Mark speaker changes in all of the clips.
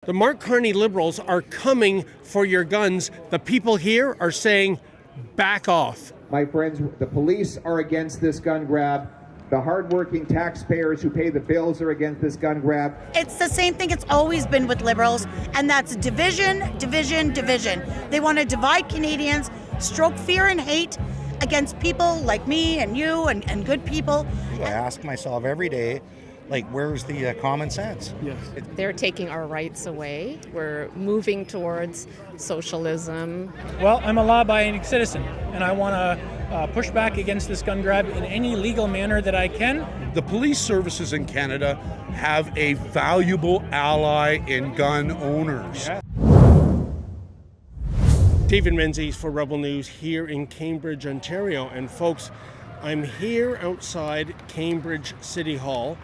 Speaker 1: The Mark Carney Liberals are coming for your guns. The people here are saying, back off.
Speaker 2: My friends, the police are against this gun grab. The hardworking taxpayers who pay the bills are against this gun grab.
Speaker 3: It's the same thing it's always been with Liberals, and that's division, division, division. They want to divide Canadians, stroke fear and hate against people like me and you and good people.
Speaker 4: I ask myself every day, like, where's the common sense?
Speaker 1: Yes.
Speaker 5: They're taking our rights away. We're moving towards socialism.
Speaker 6: Well, I'm a law-abiding citizen, and I want to push back against this gun grab in any legal manner that I can.
Speaker 7: The police services in Canada have a valuable ally in gun owners.
Speaker 1: Yeah. David Menzies for Rebel News here in Cambridge, Ontario. And folks, I'm here outside Cambridge City Hall.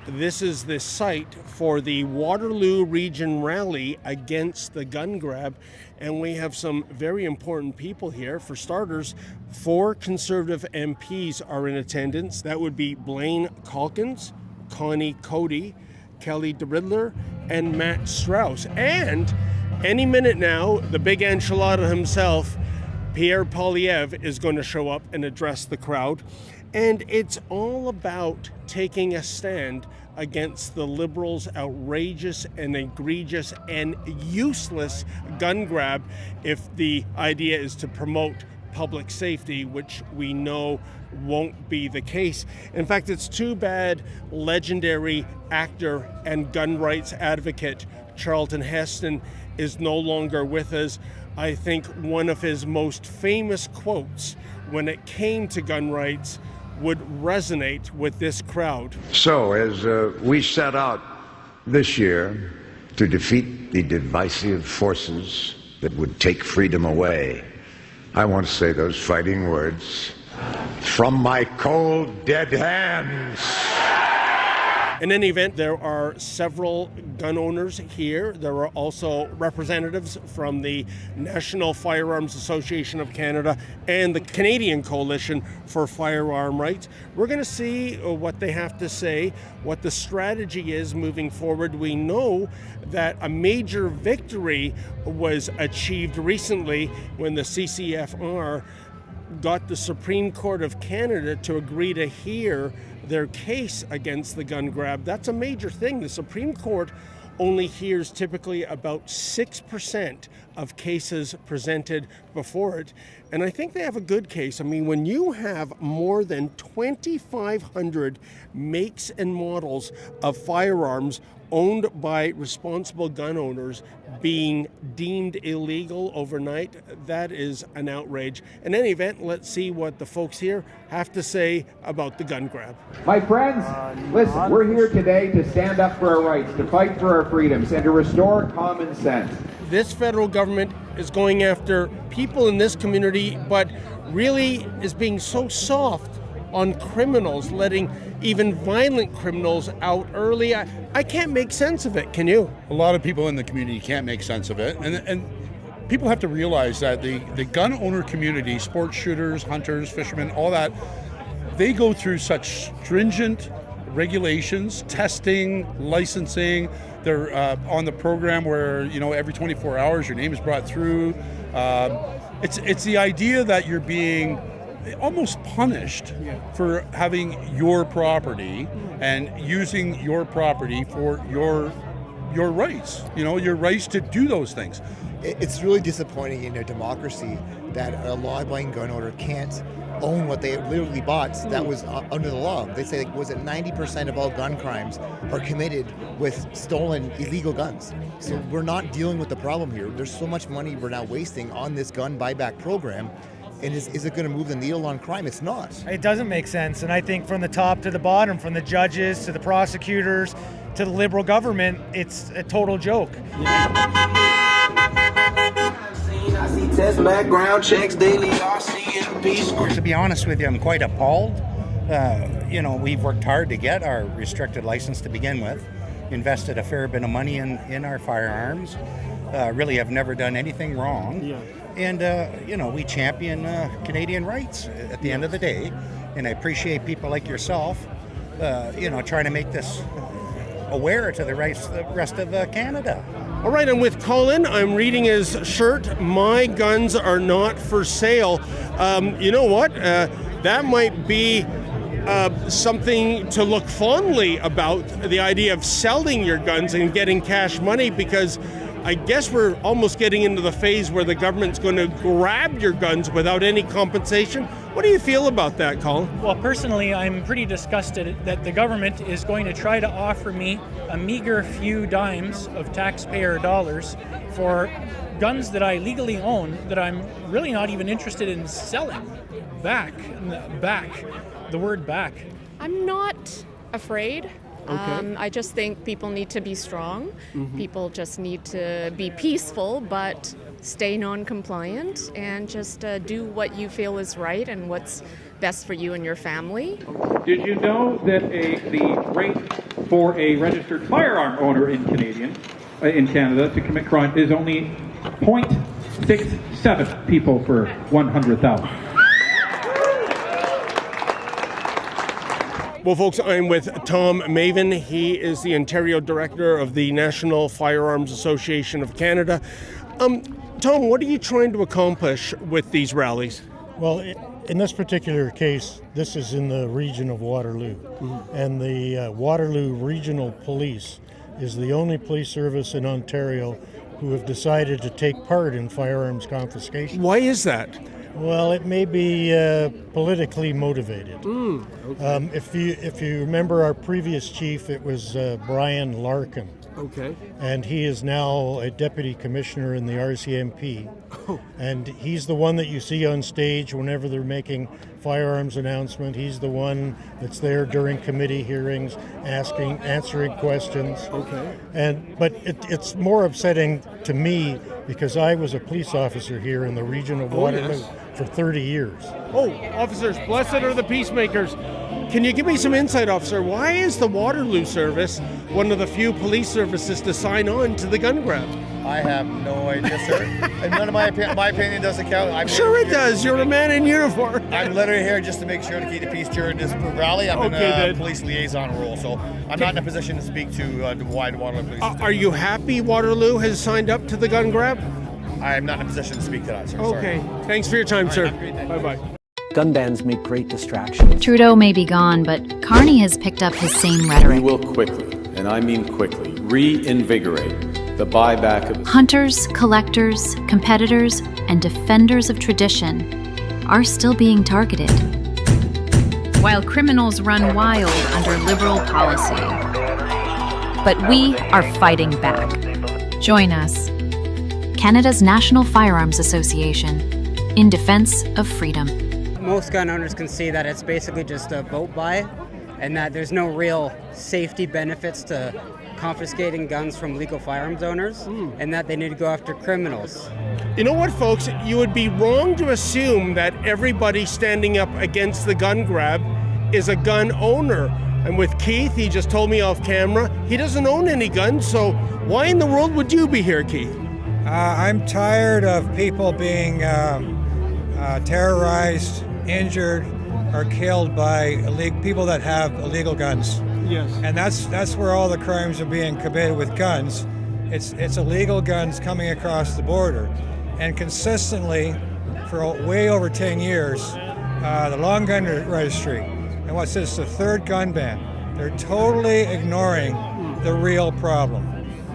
Speaker 1: This is the site for the Waterloo Region Rally against the gun grab. And we have some very important people here. For starters, 4 Conservative MPs are in attendance. That would be Blaine Calkins, Connie Cody, Kelly DeRidler, and Matt Strauss. And any minute now, the big enchilada himself, Pierre Poilievre, is going to show up and address the crowd. And it's all about taking a stand against the Liberals' outrageous and egregious and useless gun grab if the idea is to promote public safety, which we know won't be the case. In fact, it's too bad legendary actor and gun rights advocate Charlton Heston is no longer with us. I think one of his most famous quotes when it came to gun rights would resonate with this crowd.
Speaker 8: So, as we set out this year to defeat the divisive forces that would take freedom away, I want to say those fighting words from my cold, dead hands.
Speaker 1: In any event, there are several gun owners here. There are also representatives from the National Firearms Association of Canada and the Canadian Coalition for Firearm Rights. We're going to see what they have to say, what the strategy is moving forward. We know that a major victory was achieved recently when the CCFR got the Supreme Court of Canada to agree to hear their case against the gun grab. That's a major thing. The Supreme Court only hears typically about 6% of cases presented before it. And I think they have a good case. I mean, when you have more than 2,500 makes and models of firearms owned by responsible gun owners being deemed illegal overnight, that is an outrage. In any event, let's see what the folks here have to say about the gun grab.
Speaker 2: My friends, listen, we're here today to stand up for our rights, to fight for our freedoms, and to restore common sense.
Speaker 1: This federal government is going after people in this community, but really is being so soft on criminals, letting even violent criminals out early. I can't make sense of it. Can you?
Speaker 7: A lot of people in the community can't make sense of it. And people have to realize that the gun owner community, sports shooters, hunters, fishermen, all that, they go through such stringent regulations, testing, licensing. They're on the program where, you know, every 24 hours your name is brought through. It's the idea that you're being almost punished for having your property and using your property for your rights, you know, your rights to do those things.
Speaker 9: It's really disappointing in a democracy that a law-abiding gun owner can't own what they literally bought that was under the law. They say, was it 90% of all gun crimes are committed with stolen illegal guns? So we're not dealing with the problem here. There's so much money we're now wasting on this gun buyback program. And is it going to move the needle on crime? It's not.
Speaker 6: It doesn't make sense. And I think from the top to the bottom, from the judges to the prosecutors to the Liberal government, it's a total joke.
Speaker 10: I see test background checks daily, RC and peace.
Speaker 4: To be honest with you, I'm quite appalled. You know, we've worked hard to get our restricted license to begin with, invested a fair bit of money in our firearms, really have never done anything wrong. Yeah. And, you know, we champion Canadian rights at the end of the day. And I appreciate people like yourself, you know, trying to make this aware to the rest of Canada.
Speaker 1: All right, I'm with Colin. I'm reading his shirt. My guns are not for sale. You know what? That might be something to look fondly about, the idea of selling your guns and getting cash money, because I guess we're almost getting into the phase where the government's going to grab your guns without any compensation. What do you feel about that, Colin?
Speaker 11: Well, personally, I'm pretty disgusted that the government is going to try to offer me a meager few dimes of taxpayer dollars for guns that I legally own that I'm really not even interested in selling. Back. The word back.
Speaker 5: I'm not afraid.
Speaker 1: Okay.
Speaker 5: I just think people need to be strong.
Speaker 1: Mm-hmm.
Speaker 5: People just need to be peaceful, but stay non-compliant and just do what you feel is right and what's best for you and your family.
Speaker 12: Did you know that the rate for a registered firearm owner in Canada to commit crime is only 0.67 people for 100,000?
Speaker 1: Well, folks, I'm with Tom Maven. He is the Ontario Director of the National Firearms Association of Canada. Tom, what are you trying to accomplish with these rallies?
Speaker 13: Well, in this particular case, this is in the region of Waterloo.
Speaker 1: Mm-hmm.
Speaker 13: And the Waterloo Regional Police is the only police service in Ontario who have decided to take part in firearms confiscation.
Speaker 1: Why is that?
Speaker 13: Well, it may be politically motivated.
Speaker 1: Okay.
Speaker 13: If you remember our previous chief, it was Brian Larkin.
Speaker 1: Okay.
Speaker 13: And he is now a deputy commissioner in the RCMP.
Speaker 1: Oh.
Speaker 13: And he's the one that you see on stage whenever they're making firearms announcement. He's the one that's there during committee hearings, answering questions.
Speaker 1: Okay.
Speaker 13: But it's more upsetting to me because I was a police officer here in the region of Waterloo for 30 years.
Speaker 1: Oh, officers, blessed are the peacemakers. Can you give me some insight, officer? Why is the Waterloo service one of the few police services to sign on to the gun grab?
Speaker 14: I have no idea, sir. And none of my opinion doesn't count.
Speaker 1: Sure it does. You're a man in uniform.
Speaker 14: I'm literally here just to make sure to keep the peace during this rally. I'm in a police liaison role, so I'm not in a position to speak to the wide Waterloo Police.
Speaker 1: Are you happy Waterloo has signed up to the gun grab?
Speaker 14: I'm not in a position to speak to that, sir.
Speaker 1: Okay.
Speaker 14: Sorry.
Speaker 1: Thanks for your time, sir. Bye-bye.
Speaker 15: Gun bans make great distractions.
Speaker 16: Trudeau may be gone, but Carney has picked up his same rhetoric.
Speaker 17: We will quickly, and I mean quickly, reinvigorate the buyback of
Speaker 16: Hunters, collectors, competitors, and defenders of tradition are still being targeted, while criminals run wild under Liberal policy. But we are fighting back. Join us, Canada's National Firearms Association, in defense of freedom.
Speaker 18: Most gun owners can see that it's basically just a vote buy and that there's no real safety benefits to confiscating guns from legal firearms owners and that they need to go after criminals.
Speaker 1: You know what, folks? You would be wrong to assume that everybody standing up against the gun grab is a gun owner. And with Keith, he just told me off camera, he doesn't own any guns, so why in the world would you be here, Keith?
Speaker 19: I'm tired of people being terrorized, injured, or killed by people that have illegal guns.
Speaker 1: Yes.
Speaker 19: And that's where all the crimes are being committed with guns. It's illegal guns coming across the border. And consistently, for way over 10 years, the Long Gun Registry, and what's this, the third gun ban, they're totally ignoring the real problem.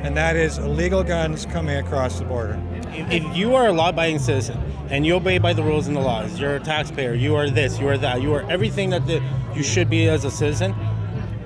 Speaker 19: And that is illegal guns coming across the border.
Speaker 20: If you are a law-abiding citizen and you obey by the rules and the laws, you're a taxpayer, you are this, you are that, you are everything that you should be as a citizen,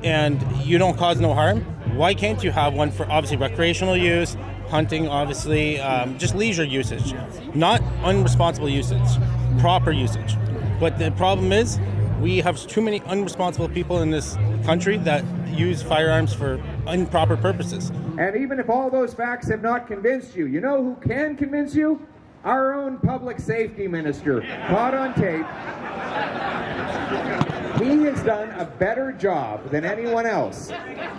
Speaker 20: and you don't cause no harm, why can't you have one for obviously recreational use, hunting, obviously, just leisure usage, not unresponsible usage, proper usage. But the problem is we have too many unresponsible people in this country that use firearms for improper purposes.
Speaker 2: And even if all those facts have not convinced you, you know who can convince you? Our own public safety minister, caught on tape. He has done a better job than anyone else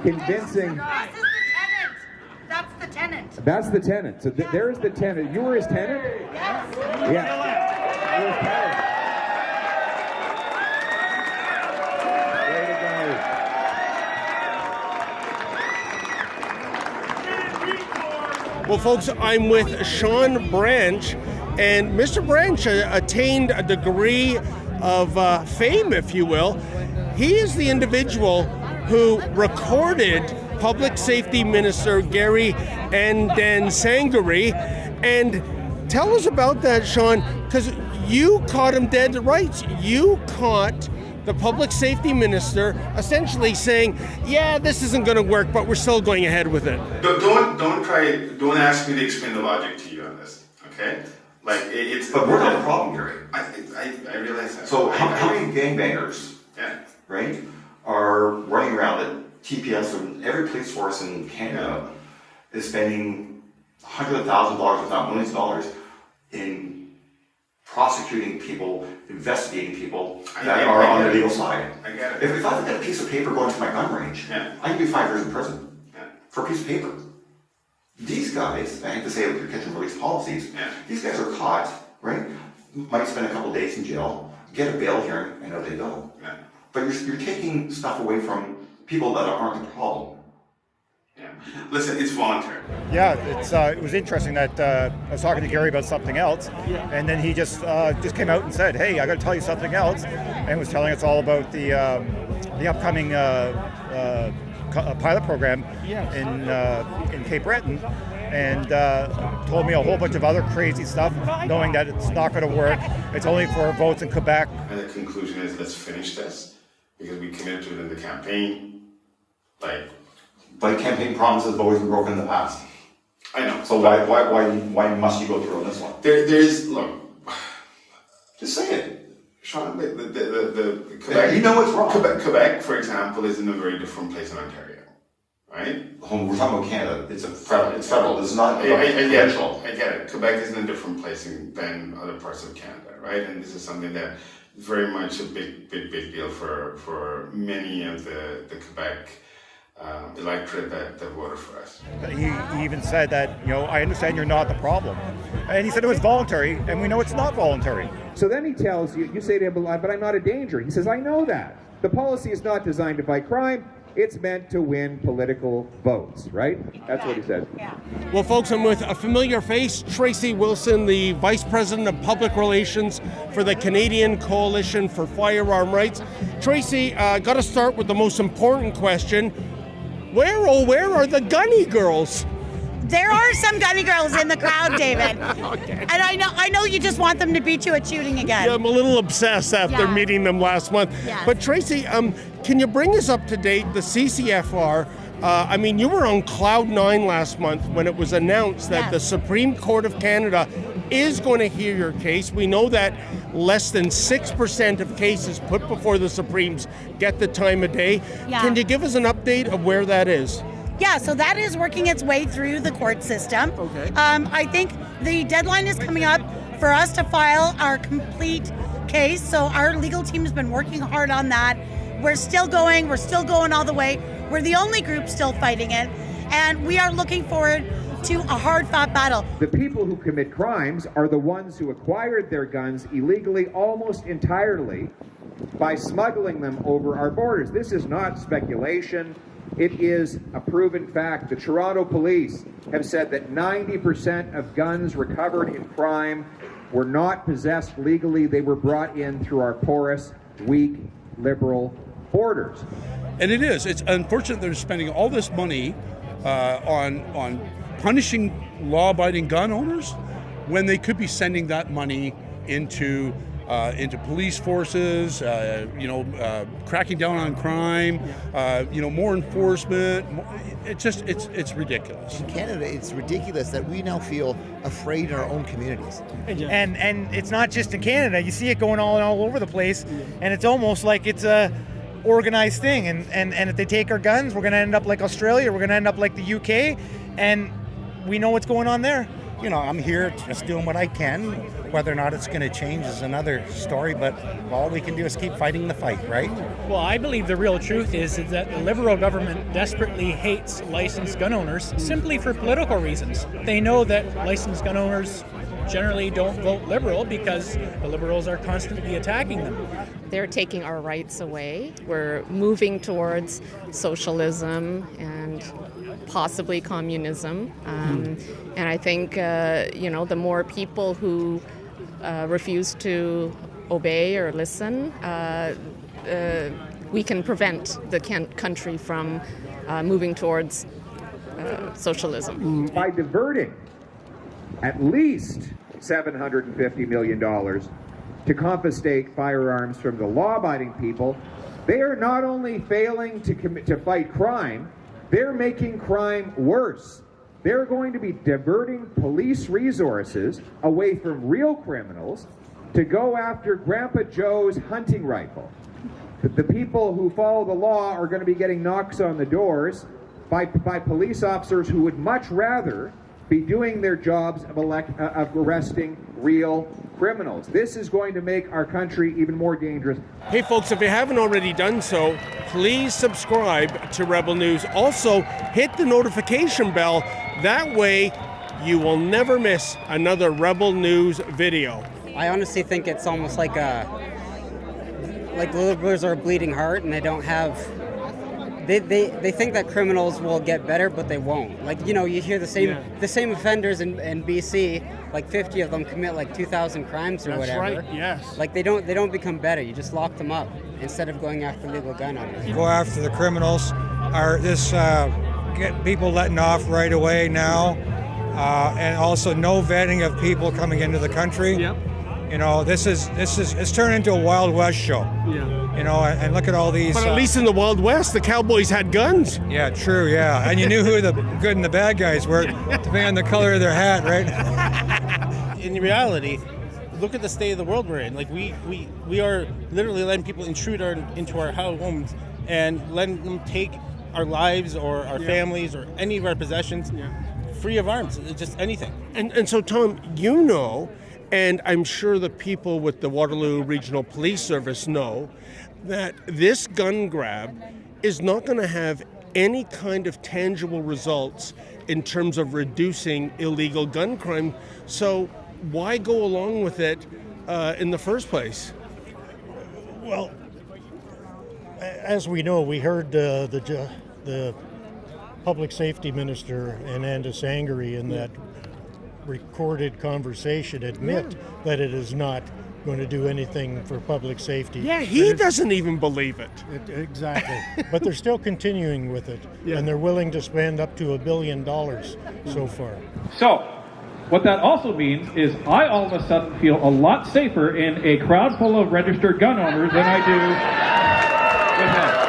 Speaker 2: convincing.
Speaker 3: That's the tenant.
Speaker 2: That's the tenant. So there's the tenant. You were his tenant?
Speaker 3: Yes.
Speaker 2: Yeah. You were his tenant.
Speaker 1: Well, folks, I'm with Sean Branch, and Mr. Branch attained a degree of fame, if you will. He is the individual who recorded Public Safety Minister Gary Andansangari. And tell us about that, Sean, because you caught him dead to rights. You caught the Public Safety Minister essentially saying, yeah, this isn't going to work, but we're still going ahead with it.
Speaker 21: Don't ask me to explain the logic to you on this, okay? Like, it's...
Speaker 22: But we're not the problem, Gary.
Speaker 21: I realize that.
Speaker 22: So how many gangbangers, right, are running around at TPS, and every police force in Canada is spending hundreds of thousands of dollars, if not millions of dollars, in prosecuting people, investigating people that are on the legal side.
Speaker 21: I get it.
Speaker 22: If I've got a piece of paper going to my gun range, I can do 5 years in prison for a piece of paper. These guys, I hate to say it with your catch and release policies, these guys are caught, right? Might spend a couple of days in jail, get a bail hearing, and out they go. But you're taking stuff away from people that aren't the problem.
Speaker 21: Listen, it's voluntary.
Speaker 14: Yeah, it was interesting that I was talking to Gary about something else, and then he just came out and said, "Hey, I got to tell you something else," and was telling us all about the upcoming pilot program in Cape Breton, and told me a whole bunch of other crazy stuff, knowing that it's not going to work. It's only for votes in Quebec.
Speaker 21: And the conclusion is, let's finish this because we committed to it in the campaign.
Speaker 22: But campaign promises have always been broken in the past.
Speaker 21: I know.
Speaker 22: So why must you go through on this one?
Speaker 21: Look,
Speaker 22: just say it.
Speaker 21: Sean, the Quebec,
Speaker 22: you know what's wrong.
Speaker 21: Quebec, for example, is in a very different place in Ontario, right?
Speaker 22: We're talking about Canada. It's federal. It's not
Speaker 21: provincial. I get it. Quebec is in a different place than other parts of Canada, right? And this is something that is very much a big deal for many of the Quebec electorate that voted for us.
Speaker 14: He even said that, I understand you're not the problem. And he said it was voluntary, and we know it's not voluntary.
Speaker 2: So then he tells you say to him, but I'm not a danger. He says, I know that. The policy is not designed to fight crime. It's meant to win political votes, right? That's what he says.
Speaker 1: Well, folks, I'm with a familiar face, Tracy Wilson, the Vice President of Public Relations for the Canadian Coalition for Firearm Rights. Tracy, got to start with the most important question. Where are the gunny girls?
Speaker 3: There are some gunny girls in the crowd, David. Okay. And I know you just want them to beat you at shooting again.
Speaker 1: Yeah, I'm a little obsessed after meeting them last month.
Speaker 3: Yes.
Speaker 1: But Tracy, can you bring us up to date, the CCFR? You were on cloud 9 last month when it was announced that the Supreme Court of Canada is going to hear your case. We know that less than 6% of cases put before the Supremes get the time of day.
Speaker 3: Yeah.
Speaker 1: Can you give us an update of where that is?
Speaker 3: Yeah, so that is working its way through the court system. Okay. I think the deadline is coming up for us to file our complete case. So our legal team has been working hard on that. We're still going all the way. We're the only group still fighting it. And we are looking forward to a hard-fought battle.
Speaker 2: The people who commit crimes are the ones who acquired their guns illegally almost entirely by smuggling them over our borders. This is not speculation. It is a proven fact. The Toronto police have said that 90% of guns recovered in crime were not possessed legally. They were brought in through our porous, weak, liberal borders.
Speaker 7: And it's unfortunate they're spending all this money on punishing law-abiding gun owners when they could be sending that money into police forces, cracking down on crime, more enforcement. It's ridiculous.
Speaker 9: In Canada, it's ridiculous that we now feel afraid in our own communities.
Speaker 6: And it's not just in Canada. You see it going on all over the place, and it's almost like it's a organized thing. And if they take our guns, we're going to end up like Australia. We're going to end up like the UK, and we know what's going on there.
Speaker 4: I'm here just doing what I can. Whether or not it's going to change is another story, but all we can do is keep fighting the fight, right?
Speaker 11: Well, I believe the real truth is that the Liberal government desperately hates licensed gun owners simply for political reasons. They know that licensed gun owners generally don't vote Liberal because the Liberals are constantly attacking them.
Speaker 5: They're taking our rights away. We're moving towards socialism and possibly communism. And I think, the more people who refuse to obey or listen, we can prevent the country from moving towards socialism.
Speaker 2: By diverting at least $750 million to confiscate firearms from the law-abiding people, they are not only failing to fight crime, they're making crime worse. They're going to be diverting police resources away from real criminals to go after Grandpa Joe's hunting rifle. The people who follow the law are going to be getting knocks on the doors by police officers who would much rather be doing their jobs of arresting real criminals. This is going to make our country even more dangerous.
Speaker 1: Hey folks, if you haven't already done so, please subscribe to Rebel News. Also, hit the notification bell. That way, you will never miss another Rebel News video.
Speaker 18: I honestly think it's almost like the Liberals are a bleeding heart, and they don't have. They think that criminals will get better, but they won't. You hear the same offenders in BC, 50 of them commit 2,000 crimes or whatever.
Speaker 1: That's right. Yes.
Speaker 18: They don't become better. You just lock them up instead of going after legal gun owners.
Speaker 19: Go after the criminals. Get people letting off right away now, and also no vetting of people coming into the country.
Speaker 1: Yep.
Speaker 19: It's turned into a Wild West show.
Speaker 1: Yeah.
Speaker 19: And look at all these.
Speaker 1: But at least in the Wild West, the cowboys had guns.
Speaker 19: Yeah, true. Yeah, and you knew who the good and the bad guys were, depending on the color of their hat, right?
Speaker 20: In reality, look at the state of the world we're in. We are literally letting people intrude into our homes and letting them take our lives or our families or any of our possessions free of arms, just anything.
Speaker 1: And so, Tom, and I'm sure the people with the Waterloo Regional Police Service know that this gun grab is not going to have any kind of tangible results in terms of reducing illegal gun crime. So why go along with it in the first place?
Speaker 13: Well, as we know, we heard the public safety minister, Ananda Sangari, in that recorded conversation admit that it is not going to do anything for public safety.
Speaker 1: Yeah, he doesn't even believe it.
Speaker 13: Exactly. But they're still continuing with it, and they're willing to spend up to $1 billion so far.
Speaker 12: So, what that also means is I all of a sudden feel a lot safer in a crowd full of registered gun owners than I do with him.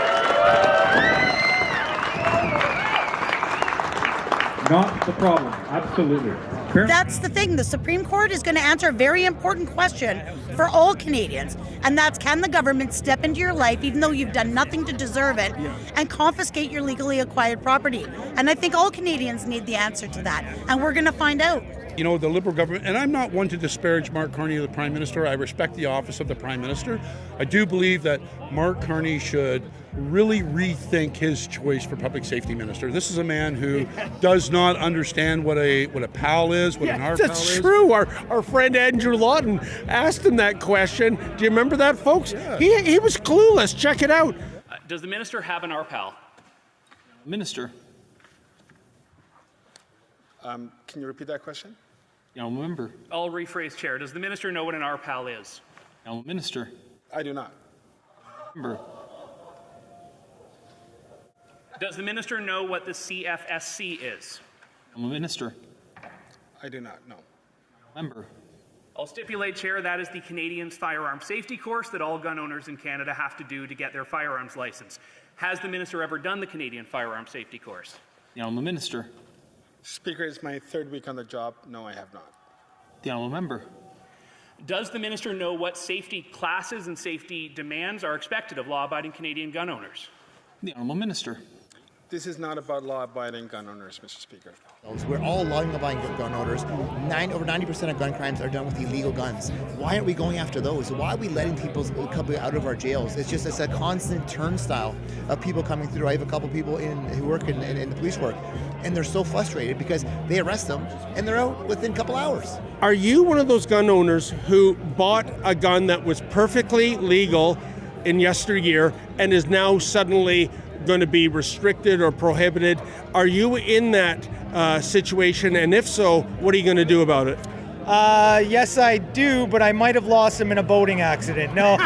Speaker 12: Not the problem. Absolutely.
Speaker 3: That's the thing. The Supreme Court is going to answer a very important question for all Canadians, and that's, can the government step into your life, even though you've done nothing to deserve it, and confiscate your legally acquired property? And I think all Canadians need the answer to that, and we're going to find out.
Speaker 7: The Liberal government, and I'm not one to disparage Mark Carney, the Prime Minister. I respect the office of the Prime Minister. I do believe that Mark Carney should really rethink his choice for Public Safety Minister. This is a man who does not understand what a PAL is, what an RPAL is.
Speaker 1: That's true. Our friend Andrew Lawton asked him that question. Do you remember that, folks? Yeah. He was clueless. Check it out.
Speaker 8: Does the minister have an RPAL?
Speaker 10: Minister.
Speaker 23: Can you repeat that question?
Speaker 10: Member.
Speaker 8: I'll rephrase, Chair. Does the minister know what an RPAL is?
Speaker 10: Minister.
Speaker 23: I do not.
Speaker 10: Member.
Speaker 8: Does the minister know what the CFSC is?
Speaker 10: Minister.
Speaker 23: I do not, no.
Speaker 10: Member.
Speaker 8: I'll stipulate, Chair, that is the Canadian firearm safety course that all gun owners in Canada have to do to get their firearms license. Has the minister ever done the Canadian firearm safety course?
Speaker 10: Minister.
Speaker 23: Speaker, it's my third week on the job. No, I have not.
Speaker 10: The honourable member.
Speaker 8: Does the minister know what safety classes and safety demands are expected of law-abiding Canadian gun owners?
Speaker 10: The honourable minister.
Speaker 23: This is not about law-abiding gun owners, Mr. Speaker.
Speaker 9: We're all law-abiding gun owners. Over 90% of gun crimes are done with illegal guns. Why aren't we going after those? Why are we letting people come out of our jails? It's a constant turnstile of people coming through. I have a couple people who work in the police work, and they're so frustrated because they arrest them and they're out within a couple hours.
Speaker 1: Are you one of those gun owners who bought a gun that was perfectly legal in yesteryear and is now suddenly going to be restricted or prohibited? Are you in that situation? And if so, what are you going to do about it?
Speaker 6: Yes, I do, but I might have lost him in a boating accident. No,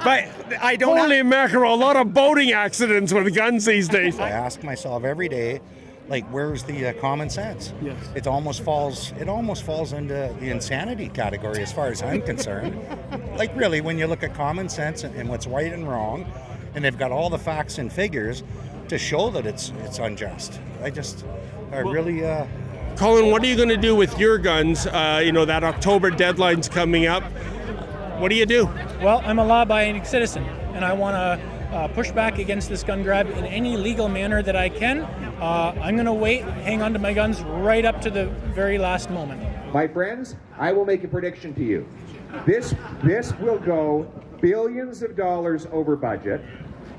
Speaker 6: but I don't.
Speaker 1: Holy mackerel, a lot of boating accidents with guns these days.
Speaker 4: I ask myself every day, like, where's the common sense?
Speaker 1: Yes.
Speaker 4: It almost falls into the insanity category as far as I'm concerned. Like, really, when you look at common sense and what's right and wrong, and they've got all the facts and figures to show that it's unjust.
Speaker 1: Colin, what are you going to do with your guns? That October deadline's coming up. What do you do?
Speaker 11: Well, I'm a law-abiding citizen, and I want to push back against this gun grab in any legal manner that I can. I'm going to wait, hang on to my guns right up to the very last moment.
Speaker 2: My friends, I will make a prediction to you. This will go billions of dollars over budget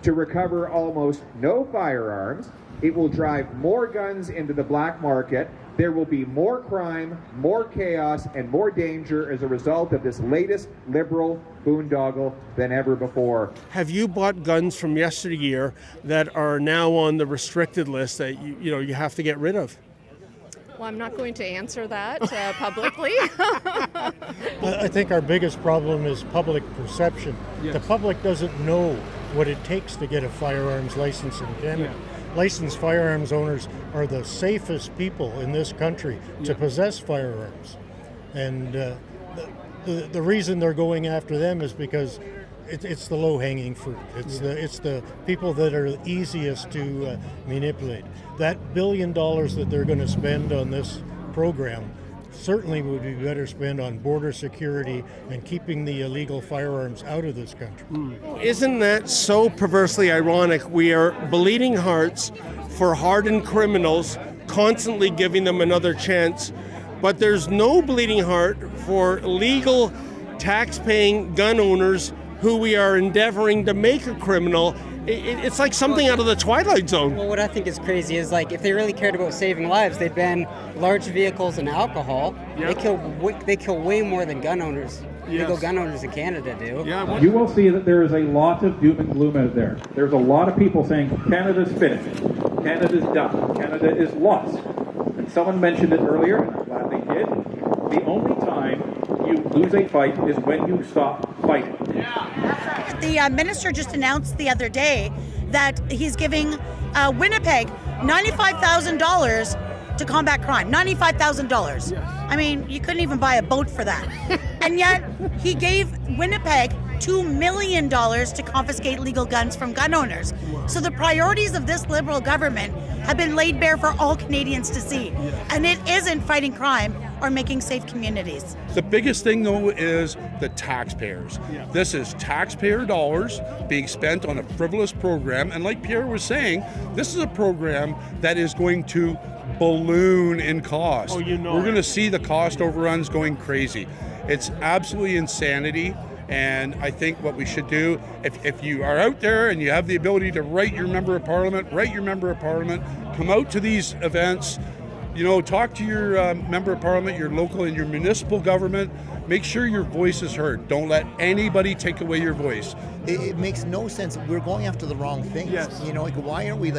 Speaker 2: to recover almost no firearms. It will drive more guns into the black market. There will be more crime, more chaos, and more danger as a result of this latest liberal boondoggle than ever before.
Speaker 1: Have you bought guns from yesteryear that are now on the restricted list that you have to get rid of?
Speaker 5: Well, I'm not going to answer that publicly.
Speaker 13: I think our biggest problem is public perception.
Speaker 1: Yes.
Speaker 13: The public doesn't know what it takes to get a firearms license in Canada.
Speaker 1: Yeah.
Speaker 13: Licensed firearms owners are the safest people in this country to possess firearms. And the reason they're going after them is because it's the low-hanging fruit. It's the people that are easiest to manipulate. That $1 billion that they're going to spend on this program certainly would be better spent on border security and keeping the illegal firearms out of this country.
Speaker 1: Isn't that so perversely ironic? We are bleeding hearts for hardened criminals, constantly giving them another chance, but there's no bleeding heart for legal, tax-paying gun owners who we are endeavoring to make a criminal. It's like something out of the Twilight Zone.
Speaker 18: Well, what I think is crazy is, like, if they really cared about saving lives, they'd ban large vehicles and alcohol. Yep. They kill way more than gun owners.
Speaker 1: Yes.
Speaker 18: Legal gun owners in Canada do.
Speaker 1: Yeah,
Speaker 12: You will see that there is a lot of doom and gloom out there. There's a lot of people saying Canada's finished, Canada's done, Canada is lost. And someone mentioned it earlier, and I'm glad they did. The only time you lose a fight is when you stop fighting.
Speaker 3: The minister just announced the other day that he's giving Winnipeg $95,000 to combat crime. $95,000. I mean, you couldn't even buy a boat for that. And yet, he gave Winnipeg $2 million to confiscate legal guns from gun owners. So the priorities of this Liberal government have been laid bare for all Canadians to see. And it isn't fighting crime or making safe communities.
Speaker 7: The biggest thing, though, is the taxpayers. This is taxpayer dollars being spent on a frivolous program. And like Pierre was saying, this is a program that is going to balloon in cost. We're going to see the cost overruns going crazy. It's absolutely insanity. And I think what we should do, if you are out there and you have the ability to write your member of parliament, come out to these events, talk to your member of parliament, your local and your municipal government. Make sure your voice is heard. Don't let anybody take away your voice.
Speaker 9: It makes no sense. We're going after the wrong things.
Speaker 1: Yes.
Speaker 9: Why aren't we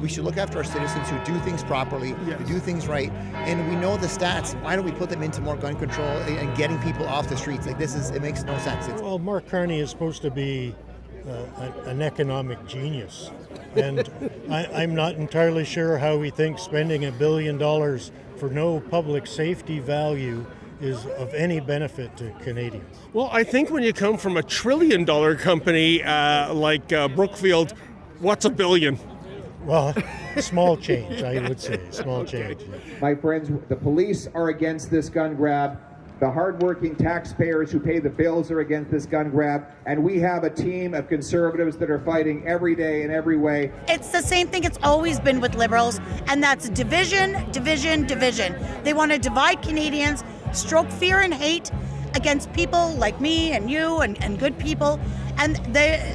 Speaker 9: we should look after our citizens who do things properly, who do things right, and we know the stats. Why don't we put them into more gun control and getting people off the streets? It makes no sense.
Speaker 13: Well, Mark Carney is supposed to be an economic genius, and I'm not entirely sure how he thinks spending $1 billion for no public safety value is of any benefit to Canadians.
Speaker 1: Well, I think when you come from $1 trillion company like Brookfield, what's $1 billion?
Speaker 13: Well, small change, I would say. Small change.
Speaker 2: My friends, the police are against this gun grab. The hardworking taxpayers who pay the bills are against this gun grab. And we have a team of conservatives that are fighting every day in every way.
Speaker 3: It's the same thing it's always been with Liberals, and that's division, division, division. They want to divide Canadians, stroke fear and hate against people like me and you and good people. And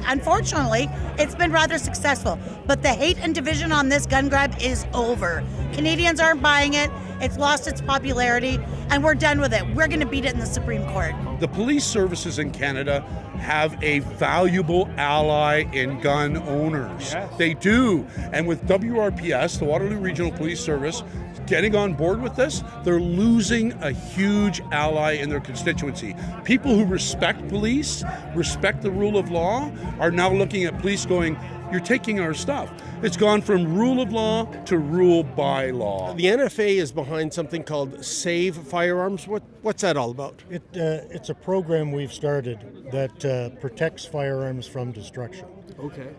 Speaker 3: unfortunately, it's been rather successful. But the hate and division on this gun grab is over. Canadians aren't buying it. It's lost its popularity, and we're done with it. We're going to beat it in the Supreme Court.
Speaker 7: The police services in Canada have a valuable ally in gun owners. Yes. They do. And with WRPS, the Waterloo Regional Police Service, getting on board with this, they're losing a huge ally in their constituency. People who respect police, respect the rule of law, are now looking at police going, you're taking our stuff. It's gone from rule of law to rule by law.
Speaker 1: The NFA is behind something called Save Firearms. What's that all about?
Speaker 13: It's a program we've started that protects firearms from destruction.
Speaker 1: Okay.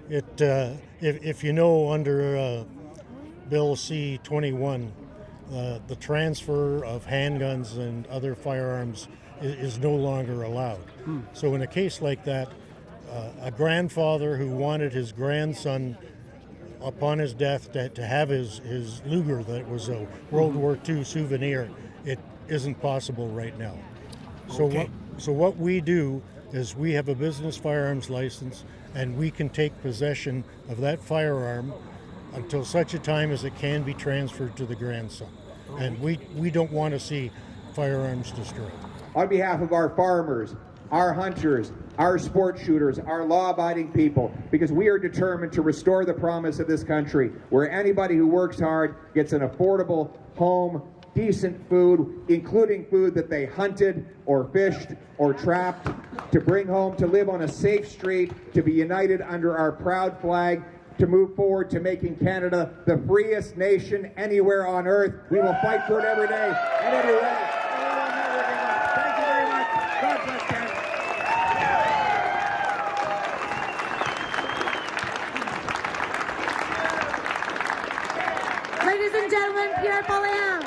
Speaker 13: If you know, under Bill C-21, the transfer of handguns and other firearms is no longer allowed. So in a case like that, a grandfather who wanted his grandson upon his death to have his Luger that was a World War II souvenir, it isn't possible right now. So what we do is we have a business firearms license, and we can take possession of that firearm until such a time as it can be transferred to the grandson. And we don't want to see firearms destroyed.
Speaker 2: On behalf of our farmers, our hunters, our sport shooters, our law-abiding people, because we are determined to restore the promise of this country, where anybody who works hard gets an affordable home, decent food, including food that they hunted or fished or trapped, to bring home, to live on a safe street, to be united under our proud flag, to move forward to making Canada the freest nation anywhere on earth. We will fight for it every day and every way. Thank you very much. God bless Canada.
Speaker 15: Ladies and gentlemen, Pierre Poilievre.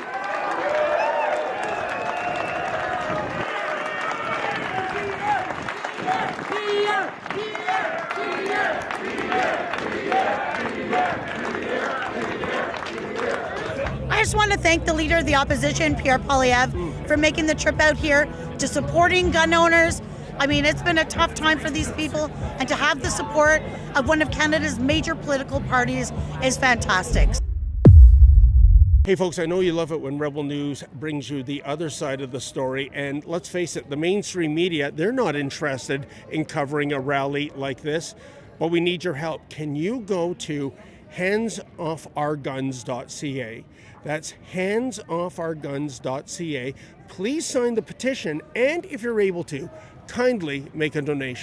Speaker 3: I just want to thank the leader of the opposition, Pierre Poilievre, for making the trip out here to supporting gun owners. I mean, it's been a tough time for these people, and to have the support of one of Canada's major political parties is fantastic.
Speaker 1: Hey folks, I know you love it when Rebel News brings you the other side of the story, and let's face it, the mainstream media, they're not interested in covering a rally like this, but we need your help. Can you go to handsoffourguns.ca? That's handsoffourguns.ca. Please sign the petition, and if you're able to, kindly make a donation.